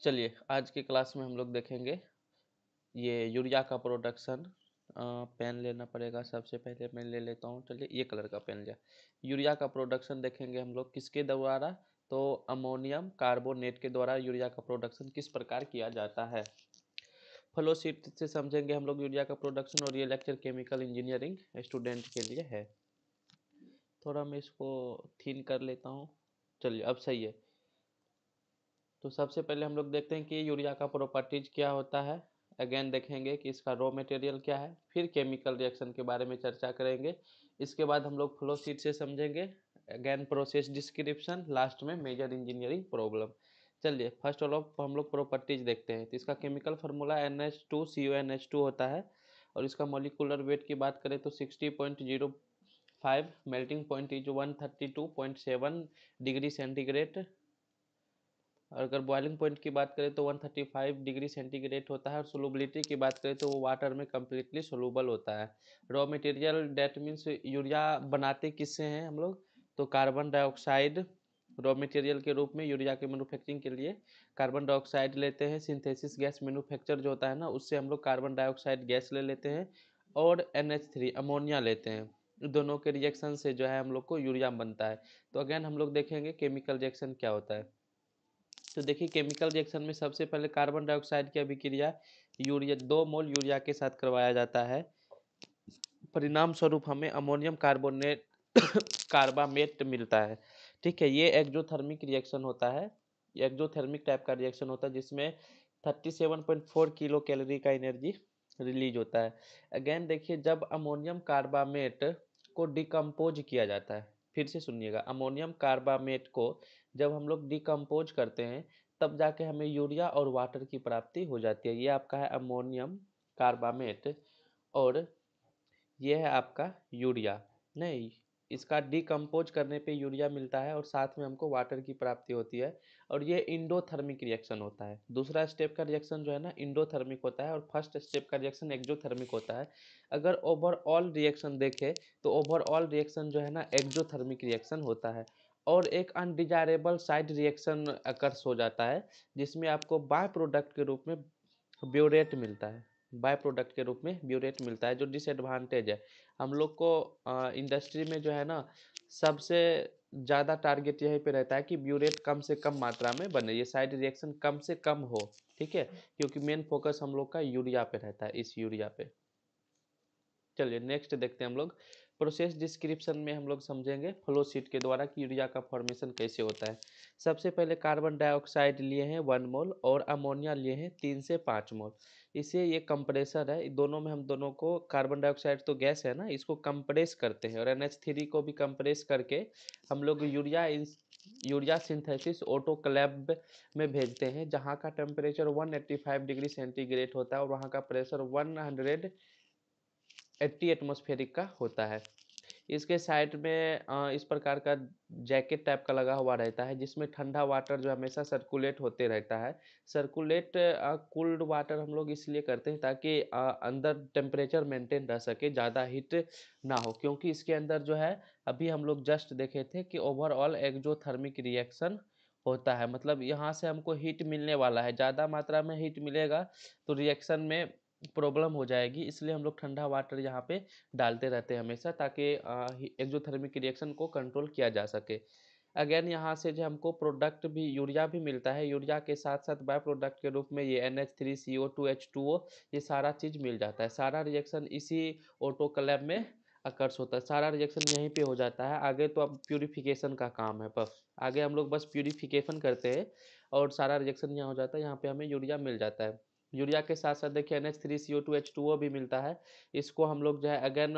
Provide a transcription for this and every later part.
चलिए आज की क्लास में हम लोग देखेंगे ये यूरिया का प्रोडक्शन। पेन लेना पड़ेगा, सबसे पहले मैं ले लेता हूँ। चलिए ये कलर का पेन लिया। यूरिया का प्रोडक्शन देखेंगे हम लोग किसके द्वारा, तो अमोनियम कार्बोनेट के द्वारा यूरिया का प्रोडक्शन किस प्रकार किया जाता है। फ्लो शीट से समझेंगे हम लोग यूरिया का प्रोडक्शन, और ये लेक्चर केमिकल इंजीनियरिंग स्टूडेंट के लिए है। थोड़ा मैं इसको थिन कर लेता हूँ। चलिए अब सही है। तो सबसे पहले हम लोग देखते हैं कि यूरिया का प्रॉपर्टीज क्या होता है। अगेन देखेंगे कि इसका रॉ मटेरियल क्या है, फिर केमिकल रिएक्शन के बारे में चर्चा करेंगे। इसके बाद हम लोग फ्लो शीट से समझेंगे, अगेन प्रोसेस डिस्क्रिप्शन, लास्ट में मेजर इंजीनियरिंग प्रॉब्लम। चलिए फर्स्ट ऑफ ऑल हम लोग प्रॉपर्टीज देखते हैं। तो इसका केमिकल फार्मूला NH2CONH2 होता है, और इसका मॉलिक्यूलर वेट की बात करें तो 60.05, melting point is 132.7 degree centigrade. और अगर बॉइलिंग पॉइंट की बात करें तो 135 डिग्री सेंटीग्रेड होता है, और सोलुबिलिटी की बात करें तो वो वाटर में कम्प्लीटली सोलूबल होता है। Raw material that means urea बनाते किससे हैं हम लोग, तो कार्बन डाइऑक्साइड रॉ मटेरियल के रूप में यूरिया के मैन्युफैक्चरिंग के लिए कार्बन डाइऑक्साइड लेते हैं। सिंथेसिस गैस मैन्युफैक्चर जो होता है ना, उससे हम लोग कार्बन डाइऑक्साइड गैस ले लेते हैं, और NH3 अमोनिया लेते हैं। दोनों के रिएक्शन से जो है हम लोग को यूरिया बनता है। तो अगेन हम लोग देखेंगे केमिकल रिएक्शन क्या होता है। तो देखिए केमिकल रिएक्शन में सबसे पहले कार्बन डाइऑक्साइड की अभिक्रिया यूरिया 2 मोल यूरिया के साथ करवाया जाता है। परिणाम स्वरूप हमें अमोनियम कार्बोनेट कार्बामेट मिलता है। ठीक है, ये एक्जोथर्मिक रिएक्शन होता है। एक्जोथर्मिक टाइप का रिएक्शन होता है जिसमें 37.4 किलो कैलोरी का एनर्जी रिलीज होता है। अगेन देखिए, जब अमोनियम कार्बामेट को डिकम्पोज किया जाता है, फिर से सुनिएगा, अमोनियम कार्बामेट को जब हम लोग डिकम्पोज करते हैं तब जाके हमें यूरिया और वाटर की प्राप्ति हो जाती है। ये आपका है अमोनियम कार्बामेट, और ये है आपका यूरिया। नहीं, इसका डिकम्पोज करने पे यूरिया मिलता है, और साथ में हमको वाटर की प्राप्ति होती है, और ये इंडोथर्मिक रिएक्शन होता है। दूसरा स्टेप का रिएक्शन जो है ना इंडोथर्मिक होता है, और फर्स्ट स्टेप का रिएक्शन एक्जोथर्मिक होता है। अगर ओवरऑल रिएक्शन देखें तो ओवरऑल रिएक्शन जो है ना एक्जोथर्मिक रिएक्शन होता है। और एक अनडिजायरेबल साइड रिएक्शन अकर्स हो जाता है, जिसमें आपको बाय प्रोडक्ट के रूप में ब्यूरेट मिलता है। बाय प्रोडक्ट के रूप में ब्यूरेट मिलता है, जो डिसएडवांटेज है हम लोग को इंडस्ट्री में जो है ना, सबसे ज़्यादा टारगेट यहीं पे रहता है कि ब्यूरेट कम से कम मात्रा में बने, ये साइड रिएक्शन कम से कम हो। ठीक है, क्योंकि मेन फोकस हम लोग का यूरिया पे रहता है, इस यूरिया पे। चलिए नेक्स्ट देखते हैं हम लोग। प्रोसेस डिस्क्रिप्शन में हम लोग समझेंगे फ्लो शीट के द्वारा कि यूरिया का फॉर्मेशन कैसे होता है। सबसे पहले कार्बन डाइऑक्साइड लिए हैं 1 मोल, और अमोनिया लिए हैं 3 से 5 मोल। इसे ये कंप्रेसर है, दोनों में हम दोनों को, कार्बन डाइऑक्साइड तो गैस है ना, इसको कंप्रेस करते हैं, और NH3 को भी कंप्रेस करके हम लोग यूरिया सिंथेसिस ऑटोक्लेव में भेजते हैं, जहाँ का टेम्परेचर 185 डिग्री सेंटीग्रेड होता है, और वहाँ का प्रेशर 180 एटमॉस्फेरिक का होता है। इसके साइड में इस प्रकार का जैकेट टाइप का लगा हुआ रहता है, जिसमें ठंडा वाटर जो हमेशा सर्कुलेट होते रहता है। सर्कुलेट कूल्ड वाटर हम लोग इसलिए करते हैं ताकि अंदर टेम्परेचर मेंटेन रह सके, ज़्यादा हीट ना हो, क्योंकि इसके अंदर जो है अभी हम लोग जस्ट देखे थे कि ओवरऑल एक्जोथर्मिक रिएक्शन होता है। मतलब यहाँ से हमको हीट मिलने वाला है, ज़्यादा मात्रा में हीट मिलेगा तो रिएक्शन में प्रॉब्लम हो जाएगी, इसलिए हम लोग ठंडा वाटर यहाँ पे डालते रहते हैं हमेशा, ताकि एक्जोथर्मिक रिएक्शन को कंट्रोल किया जा सके। अगेन यहाँ से जो हमको प्रोडक्ट भी यूरिया भी मिलता है, यूरिया के साथ साथ बाय प्रोडक्ट के रूप में ये NH3CO2H2O, ये सारा चीज़ मिल जाता है। सारा रिएक्शन इसी ऑटोक्लेव में अकर्स होता है, सारा रिएक्शन यहीं पे हो जाता है। आगे तो अब प्यूरिफिकेशन का काम है, बस आगे हम लोग बस प्यूरिफिकेशन करते हैं, और सारा रिएक्शन यहाँ हो जाता है, यहाँ पे हमें यूरिया मिल जाता है। यूरिया के साथ साथ देखिए NH3CO2H2O भी मिलता है। इसको हम लोग जो है अगेन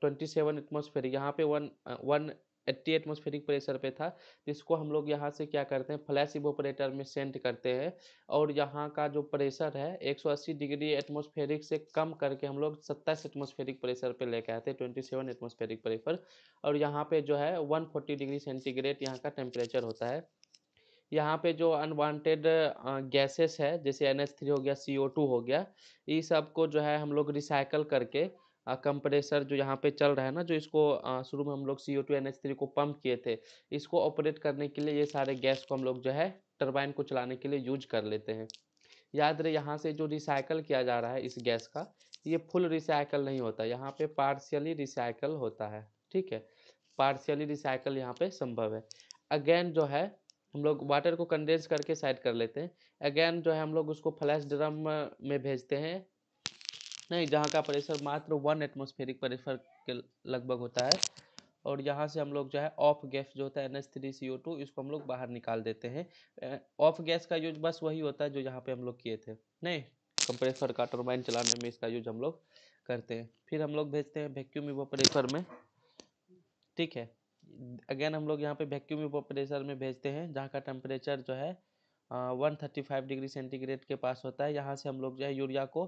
27 एटमॉस्फेरिक, यहाँ पे 180 एटमॉस्फेरिक प्रेशर पे था, इसको हम लोग यहाँ से क्या करते हैं, फ्लैश इवोपरेटर में सेंड करते हैं, और यहाँ का जो प्रेशर है 180 डिग्री एटमॉस्फेरिक से कम करके हम लोग 27 एटमॉस्फेरिक प्रेशर पे लेके आते हैं, 27 एटमॉस्फेरिक प्रेशर। और यहाँ पे जो है 140 डिग्री सेंटीग्रेड यहाँ का टेम्परेचर होता है। यहाँ पे जो अनवांटेड गैसेस है, जैसे NH3 हो गया, CO2 हो गया, ये सब को जो है हम लोग रिसाइकल करके कंप्रेसर जो यहाँ पे चल रहा है ना, जो इसको शुरू में हम लोग CO2 NH3 को पंप किए थे, इसको ऑपरेट करने के लिए ये सारे गैस को हम लोग जो है टरबाइन को चलाने के लिए यूज कर लेते हैं। याद रहे यहाँ से जो रिसाइकल किया जा रहा है इस गैस का, ये फुल रिसाइकल नहीं होता, यहाँ पे पार्शियली रिसाइकल होता है। ठीक है, पार्शियली रिसाइकल यहाँ पे संभव है। अगेन जो है हम लोग वाटर को कंडेंस करके साइड कर लेते हैं। अगेन जो है हम लोग उसको फ्लैश ड्रम में भेजते हैं, नहीं, जहाँ का प्रेशर मात्र 1 एटमॉस्फेरिक प्रेशर के लगभग होता है। और यहाँ से हम लोग जो है ऑफ गैस जो होता है NH3CO2, इसको हम लोग बाहर निकाल देते हैं। ऑफ गैस का यूज बस वही होता है जो यहाँ पे हम लोग किए थे, नहीं, कंप्रेसर का टरबाइन चलाने में इसका यूज हम लोग करते हैं। फिर हम लोग भेजते हैं वैक्यूम इवेपोरेटर में। ठीक है, अगेन हम लोग यहाँ पे वैक्यूम इवेपोरेटर में भेजते हैं, जहाँ का टेम्परेचर जो है 135 डिग्री सेंटीग्रेड के पास होता है। यहाँ से हम लोग जो है यूरिया को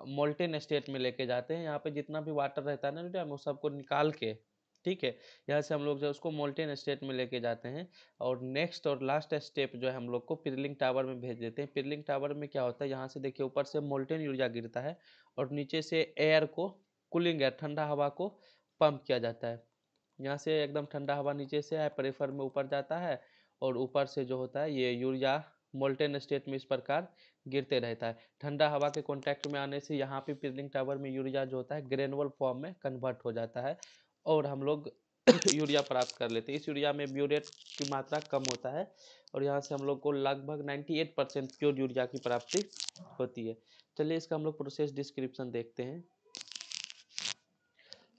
मोल्टेन स्टेट में लेके जाते हैं। यहाँ पे जितना भी वाटर रहता है ना यूरिया में, वो सबको निकाल के, ठीक है, यहाँ से हम लोग जो है उसको मोल्टेन स्टेट में लेके जाते हैं। और नेक्स्ट और लास्ट स्टेप जो है हम लोग को पिरलिंग टावर में भेज देते हैं। पिरलिंग टावर में क्या होता है, यहाँ से देखिए ऊपर से मोल्टेन यूरिया गिरता है और नीचे से एयर को, कूलिंग एयर, ठंडा हवा को पंप किया जाता है। यहाँ से एकदम ठंडा हवा नीचे से प्रेशर में ऊपर जाता है और ऊपर से जो होता है ये यूरिया मोल्टेन स्टेट में इस प्रकार गिरते रहता है। ठंडा हवा के कांटेक्ट में आने से यहाँ पे पिरलिंग टावर में यूरिया जो होता है ग्रेनुअल फॉर्म में कन्वर्ट हो जाता है और हम लोग यूरिया प्राप्त कर लेते हैं। इस यूरिया में ब्यूरेट की मात्रा कम होता है और यहाँ से हम लोग को लगभग 98% प्योर यूरिया की प्राप्ति होती है। चलिए इसका हम लोग प्रोसेस डिस्क्रिप्शन देखते हैं।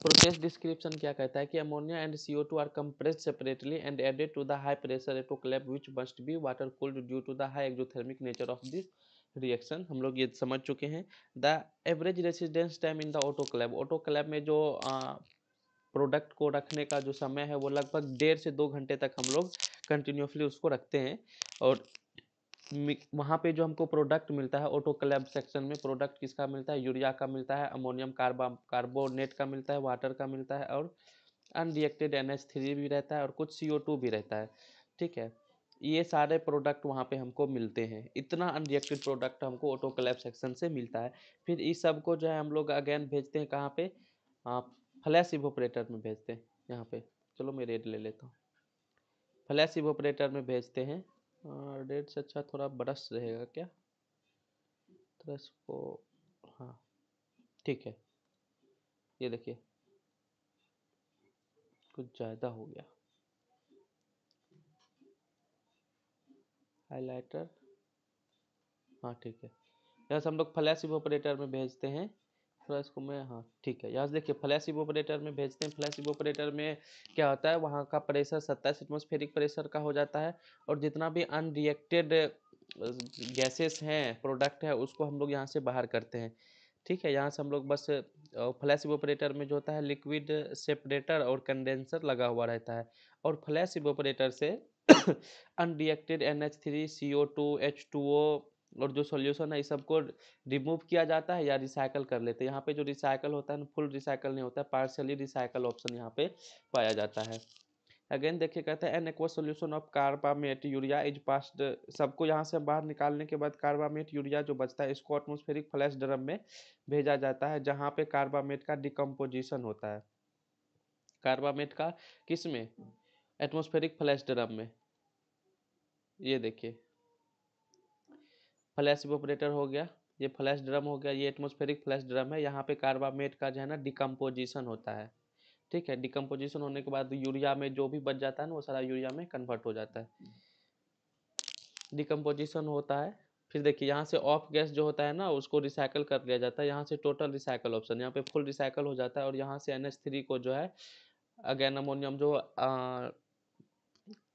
प्रोसेस डिस्क्रिप्शन क्या कहता है कि ammonia and CO2 are compressed separately and added to the high pressure autoclave which must be water cooled due to the high exothermic nature of this reaction. हम लोग ये समझ चुके हैं। The average residence time in the autoclave में जो product को रखने का जो समय है वो लगभग 1.5 से 2 घंटे तक हम लोग कंटिन्यूसली उसको रखते हैं। और वहाँ पे जो हमको प्रोडक्ट मिलता है ऑटोक्लेव सेक्शन में, प्रोडक्ट किसका मिलता है, यूरिया का मिलता है, अमोनियम कार्बोनेट का मिलता है, वाटर का मिलता है और अनरिएक्टेड NH3 भी रहता है और कुछ CO2 भी रहता है। ठीक है, ये सारे प्रोडक्ट वहाँ पे हमको मिलते हैं। इतना अनरिएक्टेड प्रोडक्ट हमको ऑटोक्लेव सेक्शन से मिलता है। फिर इस सब को जो है हम लोग अगेन भेजते हैं कहाँ पे, फ्लैश इवेपोरेटर में भेजते हैं। यहाँ पे चलो मैं रेड ले लेता हूँ, फ्लैश इवेपोरेटर में भेजते हैं। रेड से अच्छा थोड़ा ब्रश रहेगा क्या, ब्रश को, हाँ ठीक है, ये देखिए कुछ ज़्यादा हो गया, हाइलाइटर, हाँ ठीक है। यहाँ से हम लोग फ्लैश इवेपोरेटर में भेजते हैं। फ्लैश को मैं, हाँ ठीक है, यहाँ से देखिए फ्लैश इवेपोरेटर में भेजते हैं। फ्लैश इवेपोरेटर में क्या होता है, वहाँ का प्रेशर 27 एटमॉस्फेरिक प्रेशर का हो जाता है और जितना भी अनरिएक्टेड गैसेस हैं, प्रोडक्ट है, उसको हम लोग यहाँ से बाहर करते हैं। ठीक है, यहाँ से हम लोग बस फ्लैश इवेपोरेटर में जो होता है लिक्विड सेपरेटर और कंडेंसर लगा हुआ रहता है और फ्लैश इवेपोरेटर से अनरिएक्टेड NH3 CO2 H2O और जो सॉल्यूशन है इस सबको रिमूव किया जाता है या रिसाइकल कर लेते हैं। यहाँ पे जो रिसाइकल होता है ना, फुल रिसाइकल नहीं होता है, पार्शियली रिसाइकल ऑप्शन यहाँ पे पाया जाता है। अगेन देखिए कहता है an aqueous solution of carbamate urea is passed, सबको यहाँ से बाहर निकालने के बाद कार्बामेट यूरिया जो बचता है इसको एटमॉस्फेरिक फ्लैश ड्रम में भेजा जाता है, जहाँ पे कार्बामेट का डिकम्पोजिशन होता है। कार्बामेट का किस में, एटमॉस्फेरिक फ्लैश ड्रम में। ये देखिए फ्लैश इवेपोरेटर हो गया, ये फ्लैश ड्रम हो गया, ये एटमॉस्फेरिक फ्लैश ड्रम है। यहाँ पे कार्बामेट का जो है ना डिकम्पोजिशन होता है। ठीक है, डिकम्पोजिशन होने के बाद यूरिया में जो भी बच जाता है ना वो सारा यूरिया में कन्वर्ट हो जाता है। डिकम्पोजिशन होता है। फिर देखिए यहाँ से ऑफ गैस जो होता है ना उसको रिसाइकल कर लिया जाता है। यहाँ से टोटल रिसाइकल ऑप्शन, यहाँ पे फुल रिसाइकल हो जाता है और यहाँ से NH3 को जो है अगेन अमोनियम जो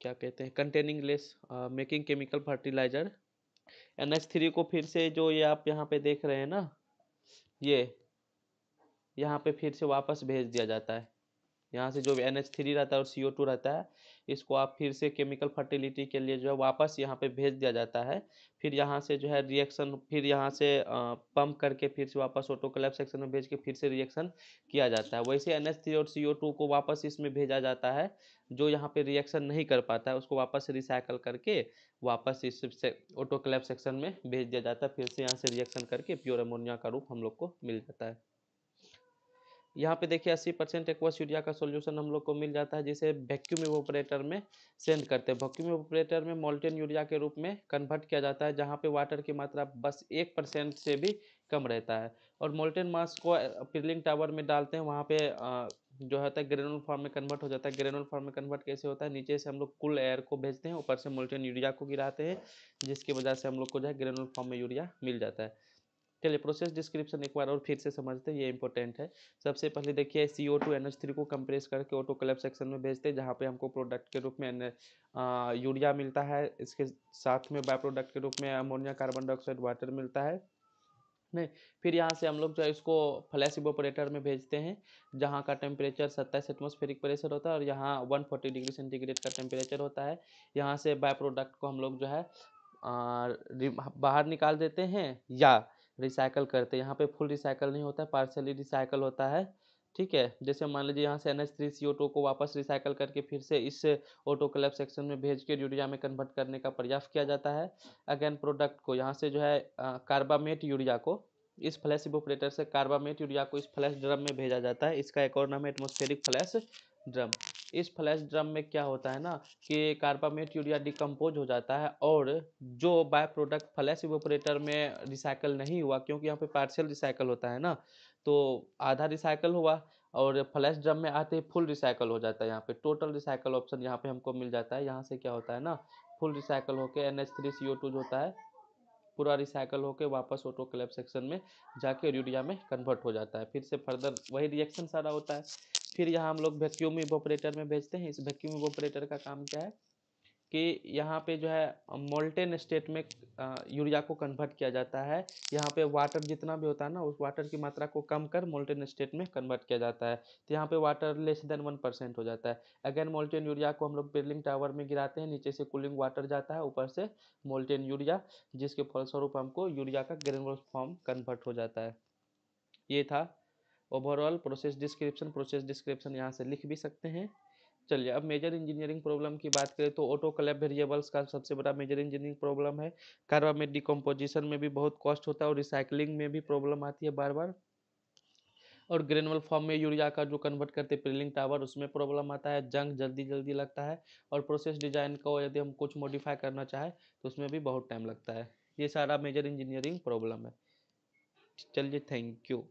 क्या कहते हैं containing less making chemical fertiliser, NH3 को फिर से जो ये आप यहाँ पे देख रहे हैं ना, ये यहाँ पे फिर से वापस भेज दिया जाता है। यहाँ से जो NH3 रहता है और CO2 रहता है, इसको आप फिर से केमिकल फर्टिलिटी के लिए जो है वापस यहाँ पे भेज दिया जाता है। फिर यहाँ से जो है रिएक्शन, फिर यहाँ से पंप करके फिर से वापस ऑटोक्लेव सेक्शन में भेज के फिर से रिएक्शन किया जाता है। वैसे NH3 और CO2 को वापस इसमें भेजा जाता है, जो यहाँ पे रिएक्शन नहीं कर पाता है उसको वापस रिसाइकल करके वापस इस ऑटोक्लेव सेक्शन में भेज दिया जाता है। फिर से यहाँ से रिएक्शन करके प्योर अमोनिया का रूप हम लोग को मिल जाता है। यहाँ पे देखिए 80% एक्वस यूरिया का सॉल्यूशन हम लोग को मिल जाता है, जिसे वैक्यूम इवोपरेटर में सेंड करते हैं। वैक्यूम इवोपरेटर में मोल्टेन यूरिया के रूप में कन्वर्ट किया जाता है, जहाँ पे वाटर की मात्रा बस 1% से भी कम रहता है। और मोल्टेन मास को पिरलिंग टावर में डालते हैं, वहाँ पे जो होता है ग्रेनुल फॉर्म में कन्वर्ट हो जाता है। ग्रेनुल फॉर्म में कन्वर्ट कैसे होता है, नीचे से हम लोग कूल एयर को भेजते हैं, ऊपर से मोल्टेन यूरिया को गिराते हैं, जिसकी वजह से हम लोग को जो है ग्रेनुल फॉर्म में यूरिया मिल जाता है। चलिए प्रोसेस डिस्क्रिप्शन एक बार और फिर से समझते हैं, ये इंपॉर्टेंट है। सबसे पहले देखिए CO2 NH3 को कंप्रेस करके ऑटोक्लेव सेक्शन में भेजते हैं, जहाँ पे हमको प्रोडक्ट के रूप में यूरिया मिलता है। इसके साथ में बाय प्रोडक्ट के रूप में अमोनिया, कार्बन डाइऑक्साइड, वाटर मिलता है। नहीं, फिर यहाँ से हम लोग जो है इसको फ्लैश इवोपरेटर में भेजते हैं, जहाँ का टेम्परेचर 27 एटमॉस्फेरिक प्रेशर होता है और यहाँ 140 डिग्री सेंटीग्रेड का टेम्परेचर होता है। यहाँ से बाय प्रोडक्ट को हम लोग जो है बाहर निकाल देते हैं या रिसाइकल करते हैं। यहाँ पे फुल रिसाइकल नहीं होता है, पार्शली रिसाइकल होता है। ठीक है, जैसे मान लीजिए यहाँ से NH3CO2 को वापस रिसाइकल करके फिर से इस ऑटोक्लेव सेक्शन में भेज के यूरिया में कन्वर्ट करने का प्रयास किया जाता है। अगेन प्रोडक्ट को यहाँ से जो है कार्बामेट यूरिया को इस फ्लैश इवोपरेटर से कार्बामेट यूरिया को इस फ्लैश ड्रम में भेजा जाता है। इसका एक और नाम है एटमॉस्फेरिक फ्लैश ड्रम। इस फ्लैश ड्रम में क्या होता है ना कि कार्बामेट यूरिया डिकम्पोज हो जाता है, और जो बाय प्रोडक्ट फ्लैश इवोपरेटर में रिसाइकल नहीं हुआ, क्योंकि यहाँ पे पार्शियल रिसाइकल होता है ना, तो आधा रिसाइकल हुआ और फ्लैश ड्रम में आते ही फुल रिसाइकल हो जाता है। यहाँ पे टोटल रिसाइकल ऑप्शन यहाँ पे हमको मिल जाता है। यहाँ से क्या होता है ना, फुल रिसाइकल होके NH3CO2 जो होता है पूरा रिसाइकल होके वापस ऑटोक्लेव सेक्शन में जाके यूरिया में कन्वर्ट हो जाता है। फिर से फर्दर वही रिएक्शन सारा होता है। फिर यहाँ हम लोग वैक्यूम इवोपरेटर में भेजते हैं। इस वैक्यूम इवोपरेटर का काम क्या है कि यहाँ पे जो है मोल्टेन स्टेट में यूरिया को कन्वर्ट किया जाता है। यहाँ पे वाटर जितना भी होता है ना, उस वाटर की मात्रा को कम कर मोल्टेन स्टेट में कन्वर्ट किया जाता है। तो यहाँ पे वाटर लेस देन 1% हो जाता है। अगेन मोल्टेन यूरिया को हम लोग पिरलिंग टावर में गिराते हैं, नीचे से कूलिंग वाटर जाता है, ऊपर से मोल्टेन यूरिया, जिसके फलस्वरूप हमको यूरिया का ग्रेनुलर फॉर्म कन्वर्ट हो जाता है। ये था overall process description. Process description यहाँ से लिख भी सकते हैं। चलिए अब मेजर इंजीनियरिंग प्रॉब्लम की बात करें तो ऑटोक्लेव वेरिएबल्स का सबसे बड़ा मेजर इंजीनियरिंग प्रॉब्लम है। कार्बामेट डिकम्पोजिशन में भी बहुत कॉस्ट होता है और रिसाइकलिंग में भी प्रॉब्लम आती है बार बार। और ग्रेनुअल फॉर्म में यूरिया का जो कन्वर्ट करते हैं पिरलिंग टावर, उसमें प्रॉब्लम आता है, जंग जल्दी जल्दी लगता है। और प्रोसेस डिजाइन को यदि हम कुछ मॉडिफाई करना चाहें तो उसमें भी बहुत टाइम लगता है। ये सारा मेजर इंजीनियरिंग प्रॉब्लम है। चलिए, थैंक यू।